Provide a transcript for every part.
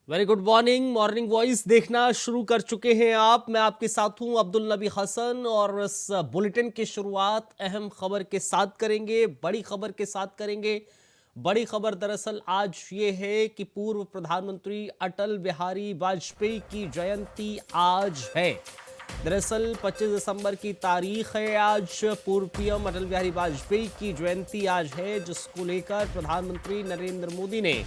Very good morning. Morning voice देखना शुरू कर चुके हैं आप। मैं आपके साथ हूं अब्दुल नबी हसन और इस बुलेटिन की शुरुआत अहम खबर के साथ करेंगे, बड़ी खबर के साथ करेंगे। बड़ी खबर दरअसल आज ये है कि पूर्व प्रधानमंत्री अटल बिहारी वाजपेयी की जयंती आज है। दरअसल 25 दिसंबर की तारीख है आज। पूर्व पीएम अटल बिहारी वाजपेयी की जयंती आज है, जिसको लेकर प्रधानमंत्री नरेंद्र मोदी ने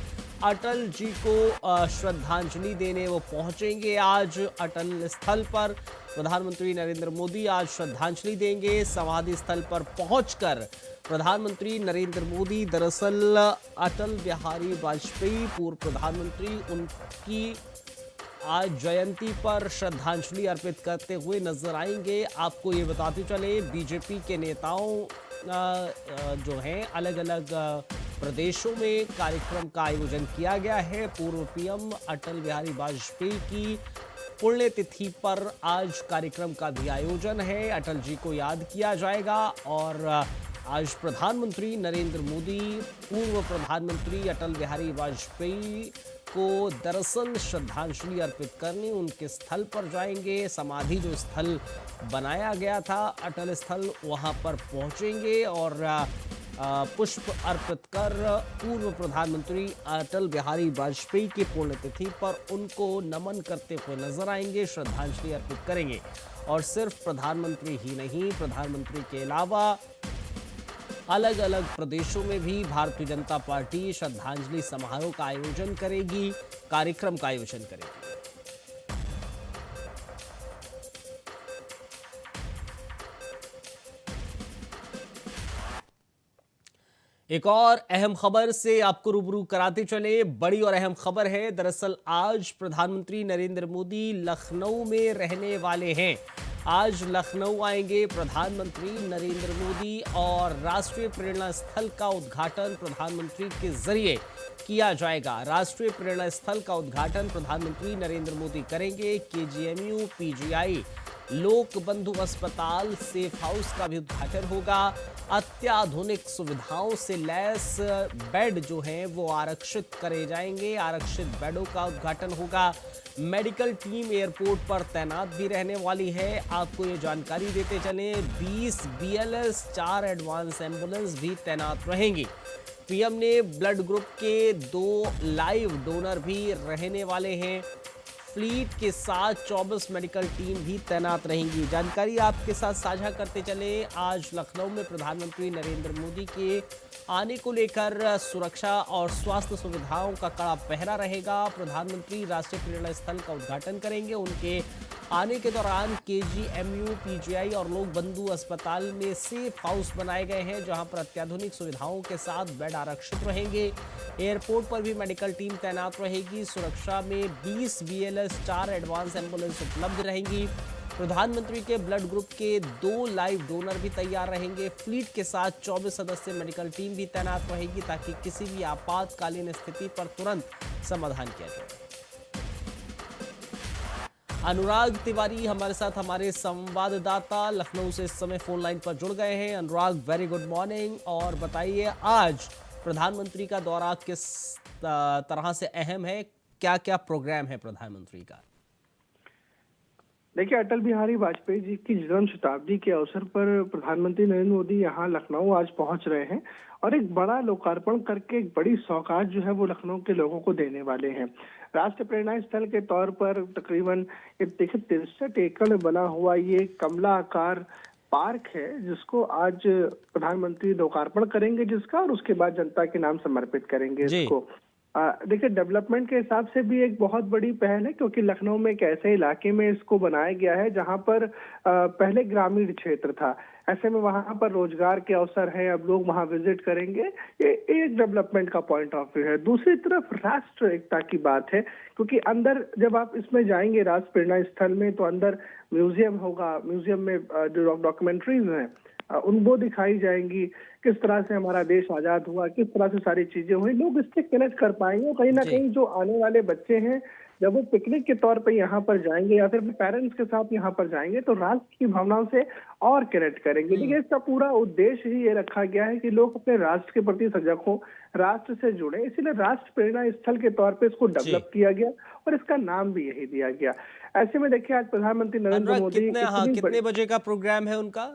अटल जी को श्रद्धांजलि देने वो पहुंचेंगे आज अटल स्थल पर। प्रधानमंत्री नरेंद्र मोदी आज श्रद्धांजलि देंगे समाधि स्थल पर पहुंचकर। प्रधानमंत्री नरेंद्र मोदी दरअसल अटल बिहारी वाजपेयी पूर्व प्रधानमंत्री उनकी आज जयंती पर श्रद्धांजलि अर्पित करते हुए नजर आएंगे। आपको ये बताते चले, बीजेपी के नेताओं जो हैं अलग अलग प्रदेशों में कार्यक्रम का आयोजन किया गया है। पूर्व पीएम अटल बिहारी वाजपेयी की पुण्यतिथि पर आज कार्यक्रम का भी आयोजन है। अटल जी को याद किया जाएगा और आज प्रधानमंत्री नरेंद्र मोदी पूर्व प्रधानमंत्री अटल बिहारी वाजपेयी को दरअसल श्रद्धांजलि अर्पित करने उनके स्थल पर जाएंगे। समाधि जो स्थल बनाया गया था अटल स्थल, वहां पर पहुंचेंगे और पुष्प अर्पित कर पूर्व प्रधानमंत्री अटल बिहारी वाजपेयी की पुण्यतिथि पर उनको नमन करते हुए नजर आएंगे, श्रद्धांजलि अर्पित करेंगे। और सिर्फ प्रधानमंत्री ही नहीं, प्रधानमंत्री के अलावा अलग अलग प्रदेशों में भी भारतीय जनता पार्टी श्रद्धांजलि समारोह का आयोजन करेगी, कार्यक्रम का आयोजन करेगी। एक और अहम खबर से आपको रूबरू कराते चले। बड़ी और अहम खबर है, दरअसल आज प्रधानमंत्री नरेंद्र मोदी लखनऊ में रहने वाले हैं। आज लखनऊ आएंगे प्रधानमंत्री नरेंद्र मोदी और राष्ट्रीय प्रेरणा स्थल का उद्घाटन प्रधानमंत्री के जरिए किया जाएगा। राष्ट्रीय प्रेरणा स्थल का उद्घाटन प्रधानमंत्री नरेंद्र मोदी करेंगे। केजीएमयू, पीजीआई, लोक बंधु अस्पताल, सेफ हाउस का भी उद्घाटन होगा। अत्याधुनिक सुविधाओं से लैस बेड जो हैं वो आरक्षित करे जाएंगे, आरक्षित बेडों का उद्घाटन होगा। मेडिकल टीम एयरपोर्ट पर तैनात भी रहने वाली है। आपको ये जानकारी देते चलें, 20 बीएलएस, 4 एडवांस एम्बुलेंस भी तैनात रहेंगी। पीएम ने ब्लड ग्रुप के 2 लाइव डोनर भी रहने वाले हैं। फ्लीट के साथ 24 मेडिकल टीम भी तैनात रहेंगी। जानकारी आपके साथ साझा करते चले, आज लखनऊ में प्रधानमंत्री नरेंद्र मोदी के आने को लेकर सुरक्षा और स्वास्थ्य सुविधाओं का कड़ा पहरा रहेगा। प्रधानमंत्री राष्ट्रीय प्रेरणा स्थल का उद्घाटन करेंगे। उनके आने के दौरान केजीएमयू, पीजीआई और लोक बंधु अस्पताल में सेफ हाउस बनाए गए हैं, जहां पर अत्याधुनिक सुविधाओं के साथ बेड आरक्षित रहेंगे। एयरपोर्ट पर भी मेडिकल टीम तैनात रहेगी। सुरक्षा में 20 बीएलएस, 4 एडवांस एम्बुलेंस उपलब्ध रहेंगी। प्रधानमंत्री के ब्लड ग्रुप के 2 लाइव डोनर भी तैयार रहेंगे। फ्लीट के साथ 24 सदस्य मेडिकल टीम भी तैनात रहेगी, ताकि किसी भी आपातकालीन स्थिति पर तुरंत समाधान किया जाए। अनुराग तिवारी हमारे साथ, हमारे संवाददाता लखनऊ से इस समय फोन लाइन पर जुड़ गए हैं। अनुराग, वेरी गुड मॉर्निंग। और बताइए, आज प्रधानमंत्री का दौरा किस तरह से अहम है, क्या क्या प्रोग्राम है प्रधानमंत्री का? देखिए, अटल बिहारी वाजपेयी जी की जन्म शताब्दी के अवसर पर प्रधानमंत्री नरेंद्र मोदी यहाँ लखनऊ आज पहुंच रहे हैं और एक बड़ा लोकार्पण करके एक बड़ी सौगात जो है वो लखनऊ के लोगों को देने वाले हैं। राष्ट्रीय प्रेरणा स्थल के तौर पर तकरीबन 63 एकड़ में बना हुआ ये कमला आकार पार्क है, जिसको आज प्रधानमंत्री लोकार्पण करेंगे जिसका, और उसके बाद जनता के नाम समर्पित करेंगे इसको। देखिए, डेवलपमेंट के हिसाब से भी एक बहुत बड़ी पहल है, क्योंकि लखनऊ में एक ऐसे इलाके में इसको बनाया गया है जहां पर पहले ग्रामीण क्षेत्र था। ऐसे में वहां पर रोजगार के अवसर है, अब लोग वहां विजिट करेंगे। ये एक डेवलपमेंट का पॉइंट ऑफ व्यू है। दूसरी तरफ राष्ट्र एकता की बात है, क्योंकि अंदर जब आप इसमें जाएंगे राष्ट्र प्रेरणा स्थल में, तो अंदर म्यूजियम होगा। म्यूजियम में जो डॉक्यूमेंट्रीज हैं उनको दिखाई जाएंगी, किस तरह से हमारा देश आजाद हुआ, किस तरह से सारी चीजें हुई, लोग इससे कनेक्ट कर पाएंगे। कहीं ना कहीं जो आने वाले बच्चे हैं जब वो पिकनिक के तौर पे यहाँ पर जाएंगे या फिर अपने पेरेंट्स के साथ यहाँ पर जाएंगे तो राष्ट्र की भावनाओं से और कनेक्ट करेंगे। देखिए, इसका पूरा उद्देश्य ही ये रखा गया है कि लोग अपने राष्ट्र के प्रति सजग हों, राष्ट्र से जुड़े, इसीलिए राष्ट्र प्रेरणा स्थल के तौर पे इसको जी डेवलप किया गया और इसका नाम भी यही दिया गया। ऐसे में देखिए, आज प्रधानमंत्री नरेंद्र अनुराग, मोदी इतनी कितने बजे का प्रोग्राम है उनका?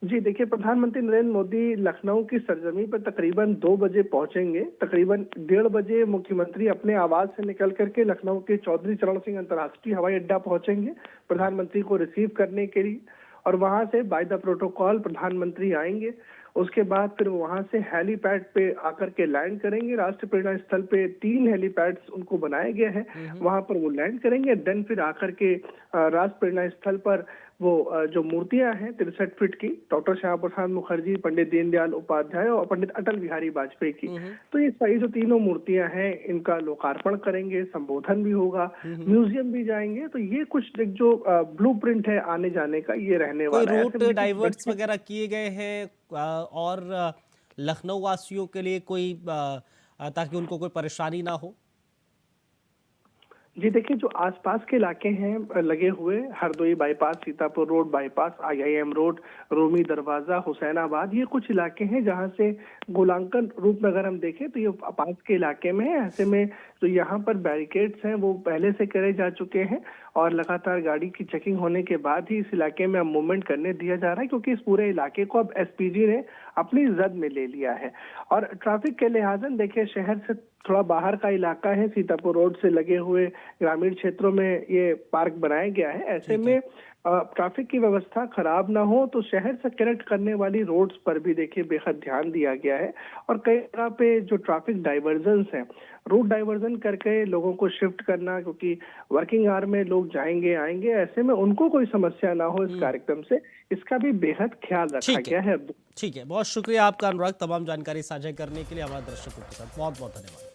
जी देखिए, प्रधानमंत्री नरेंद्र मोदी लखनऊ की सरजमी पर तकरीबन 2 बजे पहुंचेंगे। तकरीबन 1:30 बजे मुख्यमंत्री अपने आवास से निकल करके लखनऊ के चौधरी चरण सिंह अंतर्राष्ट्रीय हवाई अड्डा पहुंचेंगे प्रधानमंत्री को रिसीव करने के लिए, और वहां से बाय द प्रोटोकॉल प्रधानमंत्री आएंगे। उसके बाद फिर वो वहां से हेलीपैड पे आकर के लैंड करेंगे। राष्ट्र प्रेरणा स्थल पे 3 हेलीपैड्स उनको बनाए गए हैं, वहां पर वो लैंड करेंगे। देन फिर आकर के राष्ट्र प्रेरणा स्थल पर वो जो मूर्तियां हैं 63 फीट की, डॉक्टर श्यामा प्रसाद मुखर्जी, पंडित दीनदयाल उपाध्याय और पंडित अटल बिहारी वाजपेयी की, तो ये सारी जो तीनों मूर्तियां हैं इनका लोकार्पण करेंगे, संबोधन भी होगा, म्यूजियम भी जाएंगे। तो ये कुछ एक जो ब्लूप्रिंट है आने जाने का, ये रहने कोई वाला है। रूट डाइवर्ट्स वगैरह किए गए हैं और लखनऊ वासियों के लिए कोई ताकि उनको कोई परेशानी ना हो? जी देखिए, जो आसपास के इलाके हैं लगे हुए, Hardoi bypass, Sitapur road bypass, IIM road, Rumi दरवाजा, हुसैनाबाद, ये कुछ इलाके हैं जहां से गोलांकन रूप में अगर हम देखें तो ये पास के इलाके में है। ऐसे में जो यहाँ पर बैरिकेड्स हैं वो पहले से करे जा चुके हैं और लगातार गाड़ी की चेकिंग होने के बाद ही इस इलाके में अब मूवमेंट करने दिया जा रहा है, क्योंकि इस पूरे इलाके को अब SPG ने अपनी जद में ले लिया है। और ट्रैफिक के लिहाजन देखिए, शहर से थोड़ा बाहर का इलाका है, सीतापुर रोड से लगे हुए ग्रामीण क्षेत्रों में ये पार्क बनाया गया है। ऐसे में ट्रैफिक की व्यवस्था खराब ना हो तो शहर से कनेक्ट करने वाली रोड्स पर भी देखिए बेहद ध्यान दिया गया है। और कई जगह पे जो ट्रैफिक डाइवर्जन हैं, रूट डाइवर्जन करके लोगों को शिफ्ट करना, क्योंकि वर्किंग आवर में लोग जाएंगे आएंगे, ऐसे में उनको कोई समस्या ना हो इस कार्यक्रम से, इसका भी बेहद ख्याल रखा गया है। ठीक है, बहुत शुक्रिया आपका अनुराग, तमाम जानकारी साझा करने के लिए हमारे दर्शकों के साथ बहुत बहुत धन्यवाद।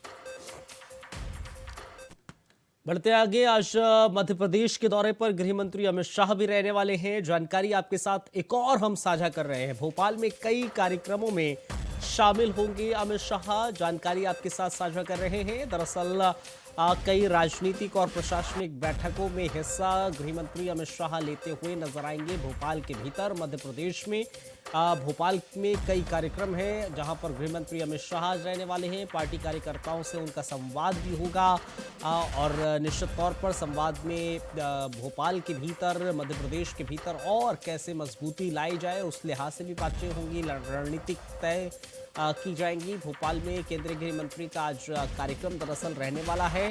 बढ़ते आगे, आज मध्य प्रदेश के दौरे पर गृह मंत्री अमित शाह भी रहने वाले हैं। जानकारी आपके साथ एक और हम साझा कर रहे हैं। भोपाल में कई कार्यक्रमों में शामिल होंगे अमित शाह, जानकारी आपके साथ साझा कर रहे हैं। दरअसल कई राजनीतिक और प्रशासनिक बैठकों में हिस्सा गृह मंत्री अमित शाह लेते हुए नजर आएंगे। भोपाल के भीतर मध्य प्रदेश में भोपाल में कई कार्यक्रम हैं जहां पर गृह मंत्री अमित शाह रहने वाले हैं। पार्टी कार्यकर्ताओं से उनका संवाद भी होगा और निश्चित तौर पर संवाद में भोपाल के भीतर, मध्य प्रदेश के भीतर और कैसे मजबूती लाई जाए उस लिहाज से भी बातें होंगी, रणनीतिक तय की जाएंगी। भोपाल में केंद्रीय गृह मंत्री का आज कार्यक्रम दरअसल रहने वाला है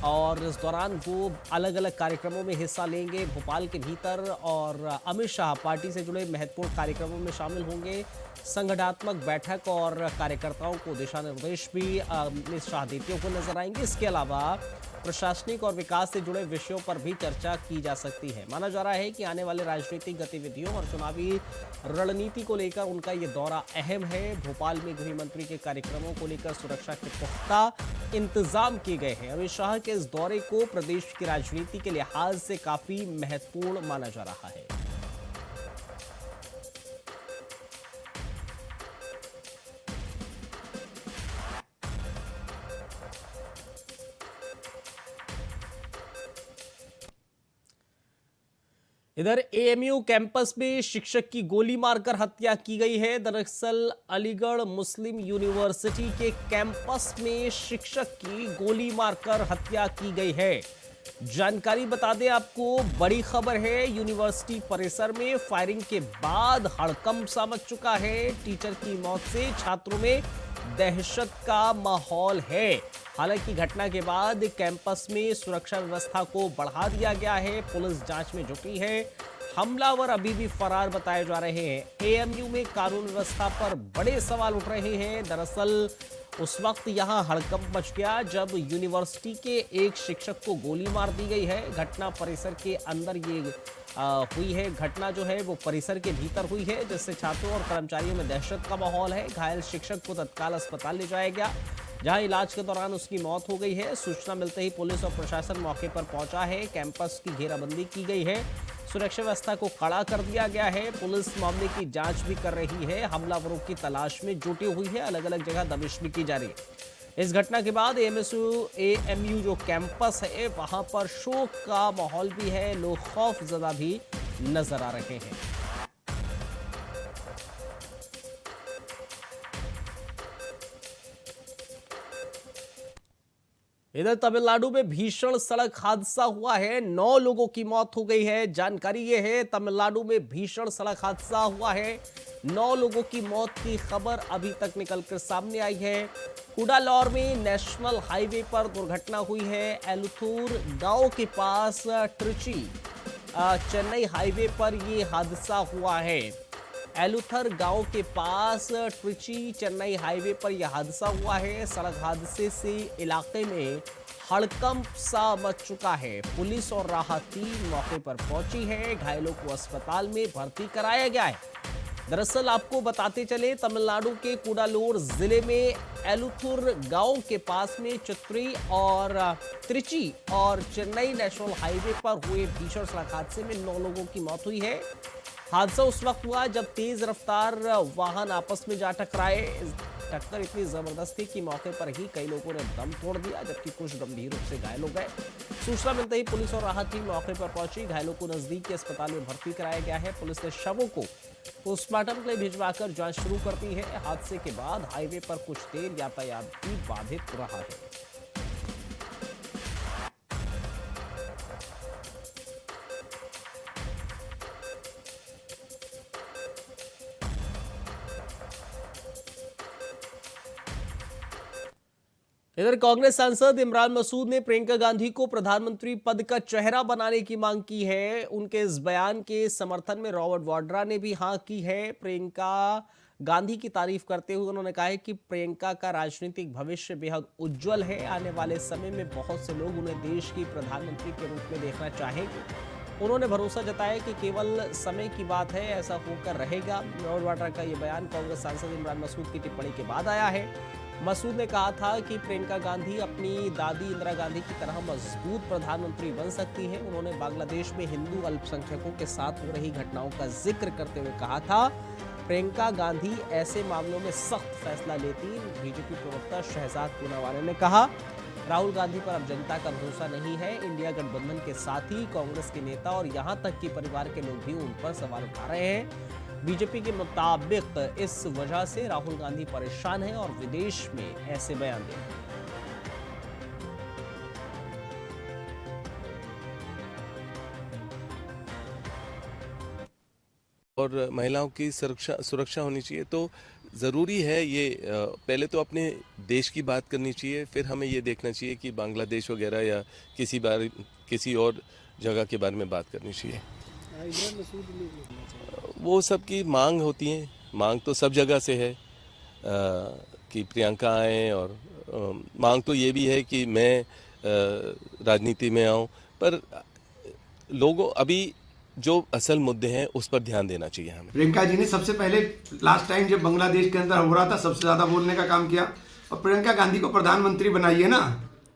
और इस दौरान वो अलग अलग कार्यक्रमों में हिस्सा लेंगे भोपाल के भीतर। और अमित शाह पार्टी से जुड़े महत्वपूर्ण कार्यक्रमों में शामिल होंगे। संगठनात्मक बैठक और कार्यकर्ताओं को दिशा निर्देश भी अमित शाह देते हुए नजर आएंगे। इसके अलावा प्रशासनिक और विकास से जुड़े विषयों पर भी चर्चा की जा सकती है। माना जा रहा है कि आने वाले राजनीतिक गतिविधियों और चुनावी रणनीति को लेकर उनका ये दौरा अहम है। भोपाल में गृह मंत्री के कार्यक्रमों को लेकर सुरक्षा के पुख्ता इंतजाम किए गए हैं। अमित शाह के इस दौरे को प्रदेश की राजनीति के लिहाज से काफी महत्वपूर्ण माना जा रहा है। इधर AMU कैंपस में शिक्षक की गोली मारकर हत्या की गई है। दरअसल अलीगढ़ मुस्लिम यूनिवर्सिटी के कैंपस में शिक्षक की गोली मारकर हत्या की गई है। जानकारी बता दें आपको, बड़ी खबर है। यूनिवर्सिटी परिसर में फायरिंग के बाद हड़कंप सा मच चुका है। टीचर की मौत से छात्रों में दहशत का माहौल है। हालांकि घटना के बाद कैंपस में सुरक्षा व्यवस्था को बढ़ा दिया गया है। पुलिस जांच में जुटी है। हमलावर अभी भी फरार बताए जा रहे हैं। AMU में कानून व्यवस्था पर बड़े सवाल उठ रहे हैं। दरअसल उस वक्त यहां हड़कंप मच गया जब यूनिवर्सिटी के एक शिक्षक को गोली मार दी गई है। घटना परिसर के अंदर ये हुई है। घटना जो है वो परिसर के भीतर हुई है, जिससे छात्रों और कर्मचारियों में दहशत का माहौल है। घायल शिक्षक को तत्काल अस्पताल ले जाया गया, जहां इलाज के दौरान उसकी मौत हो गई है। सूचना मिलते ही पुलिस और प्रशासन मौके पर पहुंचा है। कैंपस की घेराबंदी की गई है। सुरक्षा व्यवस्था को कड़ा कर दिया गया है। पुलिस मामले की जांच भी कर रही है। हमलावरों की तलाश में जुटी हुई है। अलग अलग जगह दबिश भी की जा रही है। इस घटना के बाद एएमयू जो कैंपस है वहां पर शोक का माहौल भी है, लोग खौफजदा भी नजर आ रहे हैं। इधर तमिलनाडु में भीषण सड़क हादसा हुआ है, 9 लोगों की मौत हो गई है। जानकारी ये है, तमिलनाडु में भीषण सड़क हादसा हुआ है, 9 लोगों की मौत की खबर अभी तक निकलकर सामने आई है। कुडालोर में नेशनल हाईवे पर दुर्घटना हुई है। एलुथूर गांव के पास ट्रिची चेन्नई हाईवे पर यह हादसा हुआ है। एलुथर गांव के पास ट्रिची चेन्नई हाईवे पर यह हादसा हुआ है। सड़क हादसे से इलाके में हड़कंप सा मच चुका है। पुलिस और राहत टीम मौके पर पहुंची है, घायलों को अस्पताल में भर्ती कराया गया है। दरअसल आपको बताते चले, तमिलनाडु के कुडालोर जिले में एलुथुर गांव के पास में चित्री और त्रिची और चेन्नई नेशनल हाईवे पर हुए भीषण सड़क हादसे में 9 लोगों की मौत हुई है। हादसा उस वक्त हुआ जब तेज रफ्तार वाहन आपस में जा टकराए। टक्कर इतनी जबरदस्त थी कि मौके पर ही कई लोगों ने दम तोड़ दिया, जबकि कुछ गंभीर रूप से घायल हो गए। सूचना मिलते ही पुलिस और राहत टीम मौके पर पहुंची, घायलों को नजदीक के अस्पताल में भर्ती कराया गया है। पुलिस ने शवों को पोस्टमार्टम के लिए भिजवाकर जांच शुरू कर दी है। हादसे के बाद हाईवे पर कुछ देर यातायात भी बाधित रहा है। इधर कांग्रेस सांसद इमरान मसूद ने प्रियंका गांधी को प्रधानमंत्री पद का चेहरा बनाने की मांग की है। उनके इस बयान के समर्थन में रॉबर्ट वाड्रा ने भी हां की है। प्रियंका गांधी की तारीफ करते हुए उन्होंने कहा है कि प्रियंका का राजनीतिक भविष्य बेहद उज्जवल है। आने वाले समय में बहुत से लोग उन्हें देश की प्रधानमंत्री के रूप में देखना चाहेंगे। उन्होंने भरोसा जताया कि केवल समय की बात है, ऐसा होकर रहेगा। रॉबर्ट वाड्रा का यह बयान कांग्रेस सांसद इमरान मसूद की टिप्पणी के बाद आया है। मसूद ने कहा था कि प्रियंका गांधी अपनी दादी इंदिरा गांधी की तरह मजबूत प्रधानमंत्री बन सकती है। उन्होंने बांग्लादेश में हिंदू अल्पसंख्यकों के साथ हो रही घटनाओं का जिक्र करते हुए कहा था, प्रियंका गांधी ऐसे मामलों में सख्त फैसला लेती। बीजेपी प्रवक्ता शहजाद पूनावाला ने कहा, राहुल गांधी पर अब जनता का भरोसा नहीं है। इंडिया गठबंधन के साथ ही कांग्रेस के नेता और यहां तक कि परिवार के लोग भी उन पर सवाल उठा रहे हैं। बीजेपी के मुताबिक इस वजह से राहुल गांधी परेशान है और विदेश में ऐसे बयान दे रहे हैं। और महिलाओं की सुरक्षा होनी चाहिए, तो ज़रूरी है ये पहले तो अपने देश की बात करनी चाहिए, फिर हमें ये देखना चाहिए कि बांग्लादेश वगैरह या किसी और जगह के बारे में बात करनी चाहिए। वो सबकी मांग होती है, मांग तो सब जगह से है कि प्रियंका आए, और मांग तो ये भी है कि मैं राजनीति में आऊं, पर लोगों अभी जो असल मुद्दे हैं उस पर ध्यान देना चाहिए हमें। प्रियंका जी ने सबसे पहले लास्ट टाइम जब बांग्लादेश के अंदर हो रहा था सबसे ज्यादा बोलने का काम किया, और प्रियंका गांधी को प्रधानमंत्री बनाइए ना,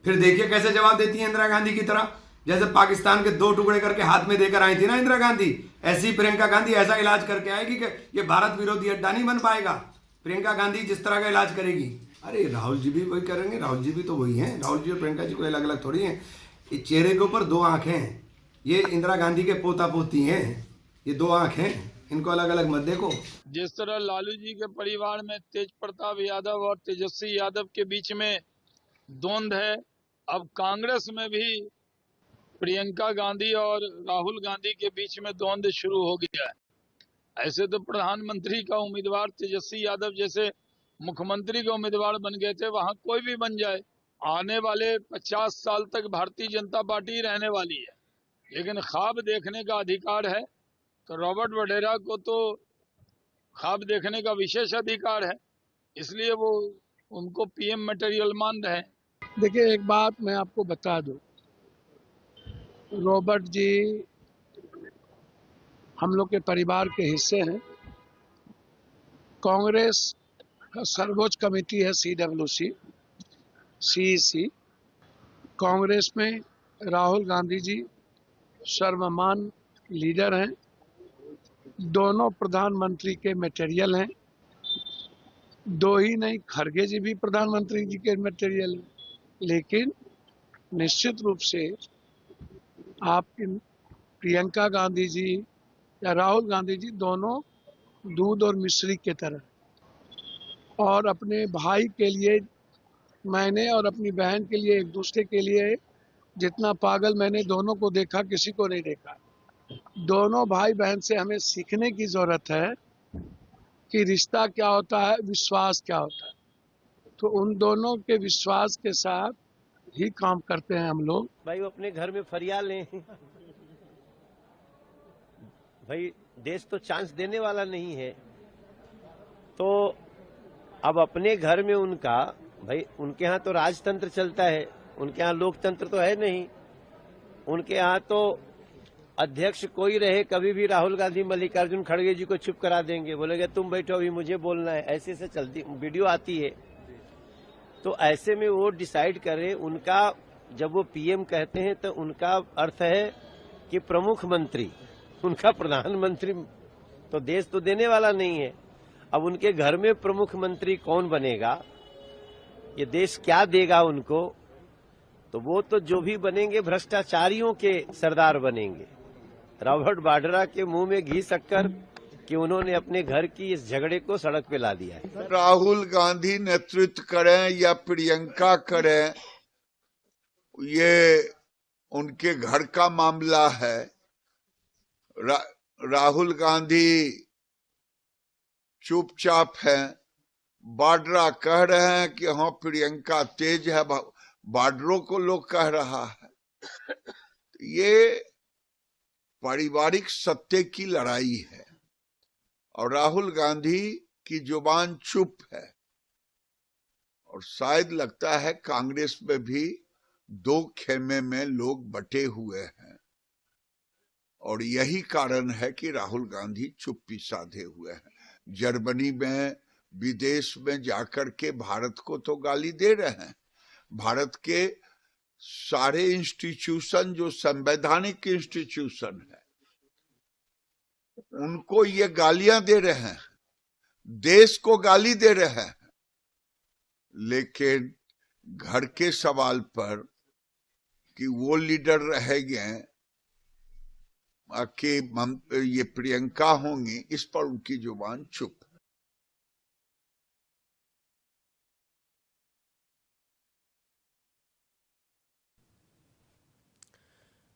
फिर देखिए कैसे जवाब देती है इंदिरा गांधी की तरह। जैसे पाकिस्तान के 2 टुकड़े करके हाथ में देकर आई थी ना इंदिरा गांधी, ऐसी प्रियंका गांधी ऐसा इलाज करके आएगी कि ये भारत विरोधी अड्डा नहीं बन पाएगा। प्रियंका गांधी जिस तरह का इलाज करेगी, अरे राहुल जी भी वही करेंगे, राहुल जी भी तो वही हैं। राहुल जी और प्रियंका जी कोई अलग अलग थोड़ी हैं। चेहरे के ऊपर 2 आंखें हैं, ये इंदिरा गांधी के पोता पोती हैं, ये 2 आंख हैं, इनको अलग अलग मत देखो। जिस तरह लालू जी के परिवार में तेज प्रताप यादव और तेजस्वी यादव के बीच में द्वंद्व है, अब कांग्रेस में भी प्रियंका गांधी और राहुल गांधी के बीच में द्वंद्व शुरू हो गया है। ऐसे तो प्रधानमंत्री का उम्मीदवार तेजस्वी यादव जैसे मुख्यमंत्री के उम्मीदवार बन गए थे, वहां कोई भी बन जाए, आने वाले 50 साल तक भारतीय जनता पार्टी रहने वाली है। लेकिन ख्वाब देखने का अधिकार है, तो रॉबर्ट वडेरा को तो ख्वाब देखने का विशेष अधिकार है, इसलिए वो उनको पीएम मटेरियल मान रहे हैं। देखिए, एक बात मैं आपको बता दूं, रॉबर्ट जी हम लोग के परिवार के हिस्से हैं। कांग्रेस का सर्वोच्च कमेटी है CWC, कांग्रेस में राहुल गांधी जी सर्वमान्य लीडर हैं, दोनों प्रधानमंत्री के मटेरियल हैं। दो ही नहीं, खड़गे जी भी प्रधानमंत्री जी के मटेरियल है, लेकिन निश्चित रूप से आपकी प्रियंका गांधी जी या राहुल गांधी जी दोनों दूध और मिश्री के तरह, और अपने भाई के लिए मैंने और अपनी बहन के लिए, एक दूसरे के लिए जितना पागल मैंने दोनों को देखा, किसी को नहीं देखा। दोनों भाई बहन से हमें सीखने की जरूरत है कि रिश्ता क्या होता है, विश्वास क्या होता है। तो उन दोनों के विश्वास के साथ ही काम करते हैं हम लोग। भाई वो अपने घर में फरियाल लें। भाई देश तो चांस देने वाला नहीं है, तो अब अपने घर में उनका, भाई उनके यहाँ तो राजतंत्र चलता है, उनके यहाँ लोकतंत्र तो है नहीं। उनके यहाँ तो अध्यक्ष कोई रहे, कभी भी राहुल गांधी मल्लिकार्जुन खड़गे जी को चुप करा देंगे, बोलेंगे तुम बैठो अभी मुझे बोलना है, ऐसे से चलती वीडियो आती है। तो ऐसे में वो डिसाइड करें। उनका जब वो पीएम कहते हैं तो उनका अर्थ है कि प्रमुख मंत्री, उनका प्रधानमंत्री तो देश तो देने वाला नहीं है। अब उनके घर में प्रमुख मंत्री कौन बनेगा, ये देश क्या देगा उनको? तो वो तो जो भी बनेंगे भ्रष्टाचारियों के सरदार बनेंगे। रॉबर्ट वाड्रा के मुंह में घी शक्कर कि उन्होंने अपने घर की इस झगड़े को सड़क पे ला दिया है। राहुल गांधी नेतृत्व करें या प्रियंका करें, ये उनके घर का मामला है। राहुल गांधी चुपचाप हैं। वाड्रा कह रहे हैं कि हाँ प्रियंका तेज है, वाड्रों को लोग कह रहा है। ये पारिवारिक सत्ते की लड़ाई है और राहुल गांधी की जुबान चुप है। और शायद लगता है कांग्रेस में भी दो खेमे में लोग बटे हुए हैं और यही कारण है कि राहुल गांधी चुप्पी साधे हुए हैं। जर्मनी में, विदेश में जाकर के भारत को तो गाली दे रहे हैं। भारत के सारे इंस्टीट्यूशन जो संवैधानिक इंस्टीट्यूशन है उनको ये गालियां दे रहे हैं, देश को गाली दे रहे हैं। लेकिन घर के सवाल पर कि वो लीडर रहेंगे कि ये प्रियंका होंगी, इस पर उनकी जुबान चुप।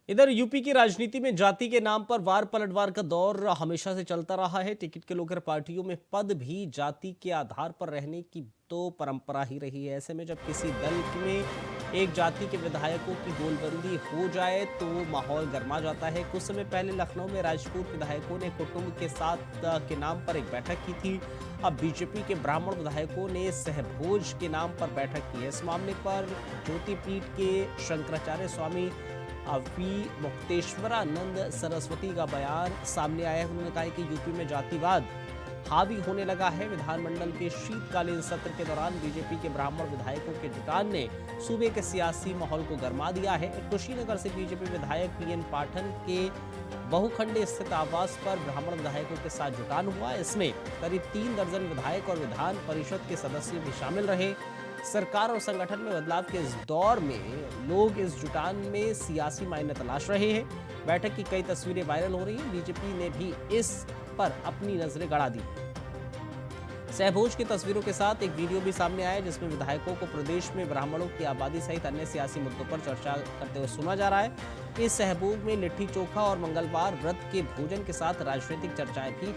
इधर यूपी की राजनीति में जाति के नाम पर वार पलटवार का दौर हमेशा से चलता रहा है। टिकट के लेकर पार्टियों में पद भी जाति के आधार पर रहने की तो परंपरा ही रही है। ऐसे में जब किसी दल में एक जाति के विधायकों की गोलबंदी हो जाए तो माहौल गर्मा जाता है। कुछ समय पहले लखनऊ में राजपूत विधायकों ने कुटुंब के साथ के नाम पर एक बैठक की थी। अब बीजेपी के ब्राह्मण विधायकों ने सहभोज के नाम पर बैठक की है। इस मामले पर ज्योतिपीठ के शंकराचार्य स्वामी वी मुक्तेश्वरानंद सरस्वती का बयान सामने आया है। उन्होंने कहा कि यूपी में जातिवाद हावी होने लगा है। विधानमंडल के शीतकालीन सत्र के दौरान बीजेपी के ब्राह्मण विधायकों के जुटान ने सूबे के सियासी माहौल को गरमा दिया है। कुशीनगर से बीजेपी विधायक पीएन पाठन के बहुखंडे स्थित आवास पर ब्राह्मण विधायकों के साथ जुटान हुआ। इसमें करीब 3 दर्जन विधायक और विधान परिषद के सदस्य भी शामिल रहे। सरकार और संगठन में बदलाव के इस दौर में लोग इस जुटान में सियासी मायने तलाश रहे हैं। बैठक की कई तस्वीरें वायरल हो रही हैं। बीजेपी ने भी इस पर अपनी नजरें गड़ा दी। सहभोज की तस्वीरों के साथ एक वीडियो भी सामने आया जिसमें विधायकों को प्रदेश में ब्राह्मणों की आबादी सहित अन्य सियासी मुद्दों पर चर्चा करते हुए सुना जा रहा है। इस सहभोज में लिट्टी चोखा और मंगलवार व्रत के भोजन के साथ राजनीतिक चर्चाएं भी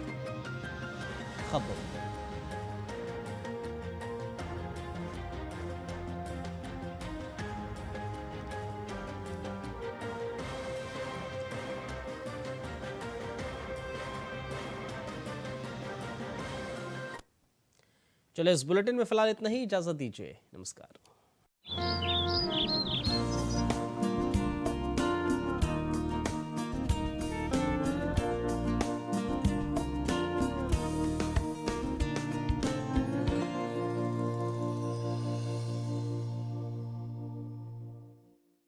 खबर। चलिए इस बुलेटिन में फिलहाल इतना ही, इजाजत दीजिए, नमस्कार।